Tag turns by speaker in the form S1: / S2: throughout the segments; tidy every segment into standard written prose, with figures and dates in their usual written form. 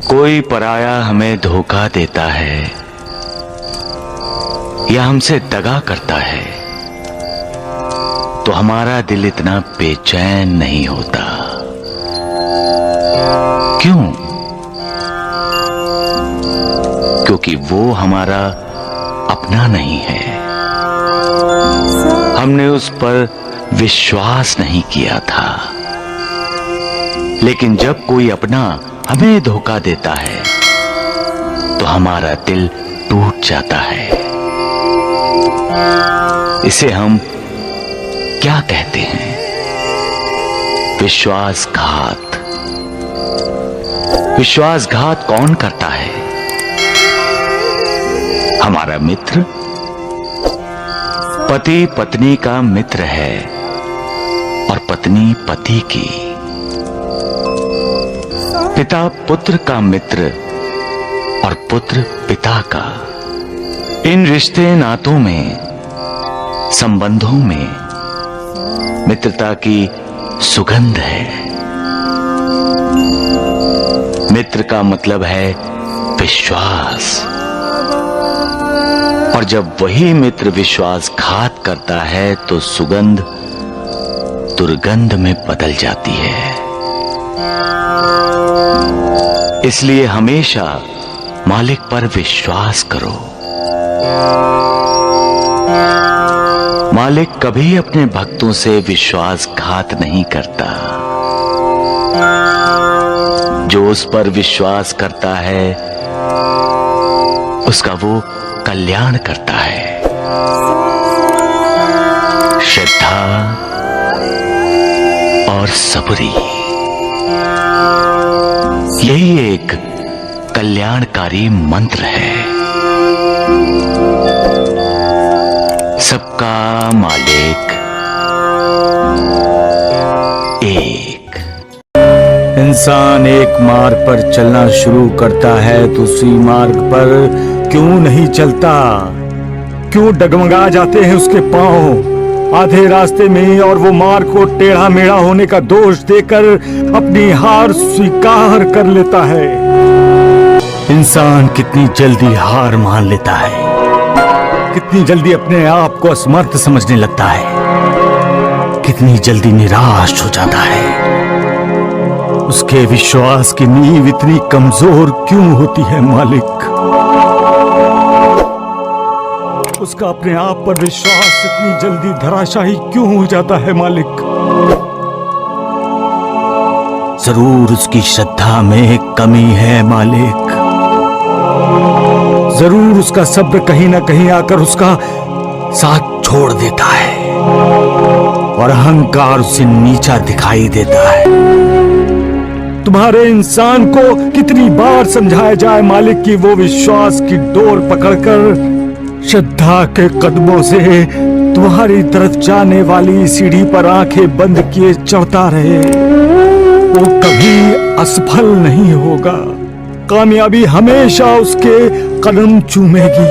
S1: कोई पराया हमें धोखा देता है या हमसे दगा करता है तो हमारा दिल इतना बेचैन नहीं होता। क्यों? क्योंकि वो हमारा अपना नहीं है। हमने उस पर विश्वास नहीं किया था। लेकिन जब कोई अपना हमें धोखा देता है तो हमारा दिल टूट जाता है। इसे हम क्या कहते हैं? विश्वासघात। विश्वासघात कौन करता है? हमारा मित्र पति पत्नी का मित्र है और पत्नी पति की। पिता पुत्र का मित्र और पुत्र पिता का। इन रिश्ते नातों में, संबंधों में मित्रता की सुगंध है। मित्र का मतलब है विश्वास। और जब वही मित्र विश्वासघात करता है तो सुगंध दुर्गंध में बदल जाती है। इसलिए हमेशा मालिक पर विश्वास करो। मालिक कभी अपने भक्तों से विश्वासघात नहीं करता। जो उस पर विश्वास करता है उसका वो कल्याण करता है। श्रद्धा और सबरी, यही एक कल्याणकारी मंत्र है। सबका मालिक एक।
S2: इंसान एक मार्ग पर चलना शुरू करता है तो उसी मार्ग पर क्यों नहीं चलता? क्यों डगमगा जाते हैं उसके पांव आधे रास्ते में और वो मार्ग को टेढ़ा मेढ़ा होने का दोष देकर अपनी हार स्वीकार कर लेता है? इंसान कितनी जल्दी हार मान लेता है, कितनी जल्दी अपने आप को असमर्थ समझने लगता है, कितनी जल्दी निराश हो जाता है। उसके विश्वास की नींव इतनी कमजोर क्यों होती है मालिक? उसका अपने आप पर विश्वास इतनी जल्दी धराशायी क्यों हो जाता है मालिक? जरूर उसकी श्रद्धा में कमी है मालिक। जरूर उसका सब्र कहीं ना कहीं आकर उसका साथ छोड़ देता है और अहंकार उसे नीचा दिखाई देता है। तुम्हारे इंसान को कितनी बार समझाया जाए मालिक कि वो विश्वास की डोर पकड़कर श्रद्धा के कदमों से तुम्हारी तरफ जाने वाली सीढ़ी पर आंखें बंद किए चढ़ता रहे। वो कभी असफल नहीं होगा। कामयाबी हमेशा उसके कदम चूमेगी।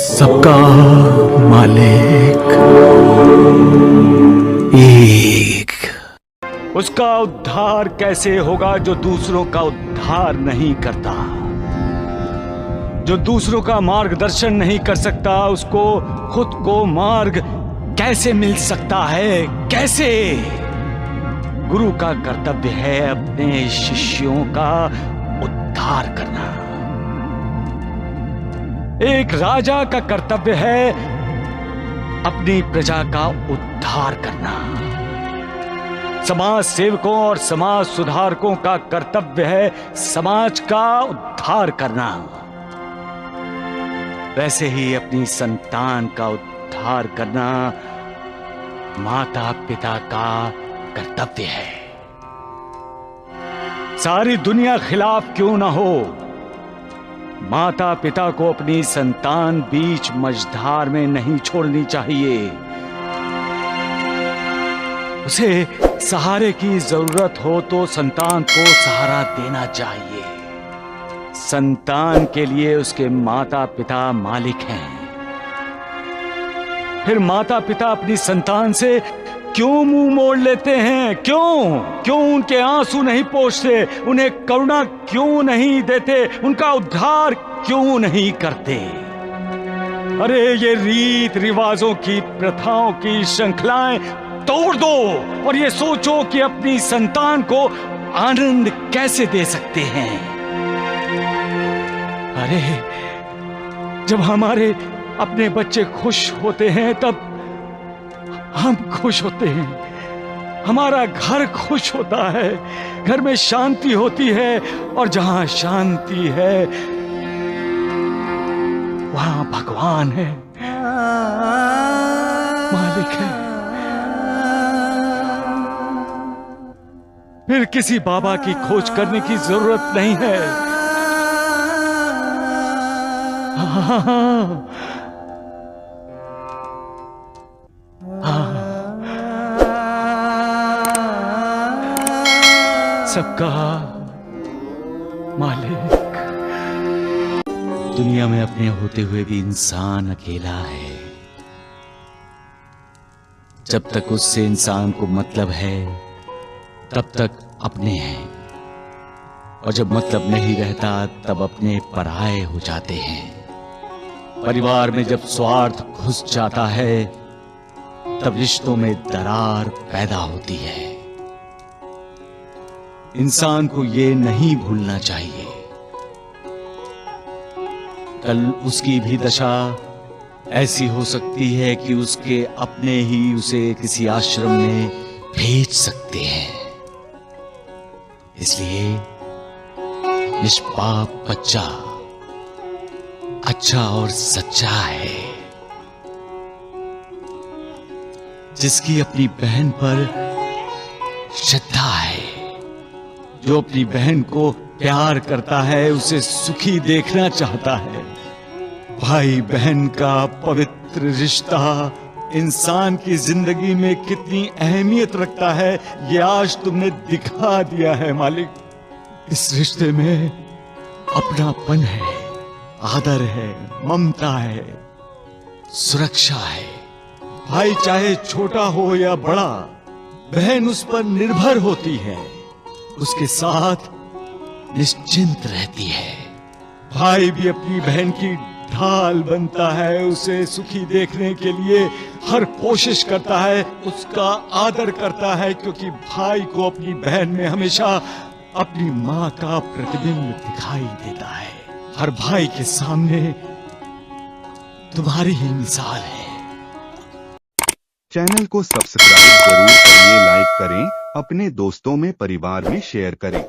S2: सबका मालिक एक। उसका उद्धार कैसे होगा जो दूसरों का उद्धार नहीं करता? जो दूसरों का मार्गदर्शन नहीं कर सकता उसको खुद को मार्ग कैसे मिल सकता है? कैसे? गुरु का कर्तव्य है अपने शिष्यों का उद्धार करना। एक राजा का कर्तव्य है अपनी प्रजा का उद्धार करना। समाज सेवकों और समाज सुधारकों का कर्तव्य है समाज का उद्धार करना। वैसे ही अपनी संतान का उद्धार करना माता पिता का कर्तव्य है। सारी दुनिया खिलाफ क्यों ना हो, माता पिता को अपनी संतान बीच मझधार में नहीं छोड़नी चाहिए। उसे सहारे की जरूरत हो तो संतान को सहारा देना चाहिए। संतान के लिए उसके माता पिता मालिक हैं। फिर माता पिता अपनी संतान से क्यों मुंह मोड़ लेते हैं? क्यों उनके आंसू नहीं पोंछते? उन्हें करुणा क्यों नहीं देते? उनका उद्धार क्यों नहीं करते? अरे ये रीत रिवाजों की, प्रथाओं की श्रृंखलाएं तोड़ दो और ये सोचो कि अपनी संतान को आनंद कैसे दे सकते हैं। अरे जब हमारे अपने बच्चे खुश होते हैं तब हम खुश होते हैं, हमारा घर खुश होता है, घर में शांति होती है और जहां शांति है वहां भगवान है, मालिक है। फिर किसी बाबा की खोज करने की जरूरत नहीं है। सबका मालिक। दुनिया में अपने होते हुए भी इंसान अकेला है। जब तक उससे इंसान को मतलब है तब तक अपने हैं, और जब मतलब नहीं रहता तब अपने पराये हो जाते हैं। परिवार में जब स्वार्थ घुस जाता है तब रिश्तों में दरार पैदा होती है। इंसान को ये नहीं भूलना चाहिए कल उसकी भी दशा ऐसी हो सकती है कि उसके अपने ही उसे किसी आश्रम में भेज सकते हैं। इसलिए निष्पाप बच्चा अच्छा और सच्चा है। जिसकी अपनी बहन पर श्रद्धा है, जो अपनी बहन को प्यार करता है, उसे सुखी देखना चाहता है। भाई बहन का पवित्र रिश्ता इंसान की जिंदगी में कितनी अहमियत रखता है ये आज तुमने दिखा दिया है मालिक। इस रिश्ते में अपनापन है, आदर है, ममता है, सुरक्षा है। भाई चाहे छोटा हो या बड़ा, बहन उस पर निर्भर होती है, उसके साथ निश्चिंत रहती है। भाई भी अपनी बहन की ढाल बनता है, उसे सुखी देखने के लिए हर कोशिश करता है, उसका आदर करता है, क्योंकि भाई को अपनी बहन में हमेशा अपनी माँ का प्रतिबिंब दिखाई देता है। हर भाई के सामने तुम्हारी ही मिसाल है।
S3: चैनल को सब्सक्राइब जरूर करिए, लाइक करें, अपने दोस्तों में परिवार में शेयर करें।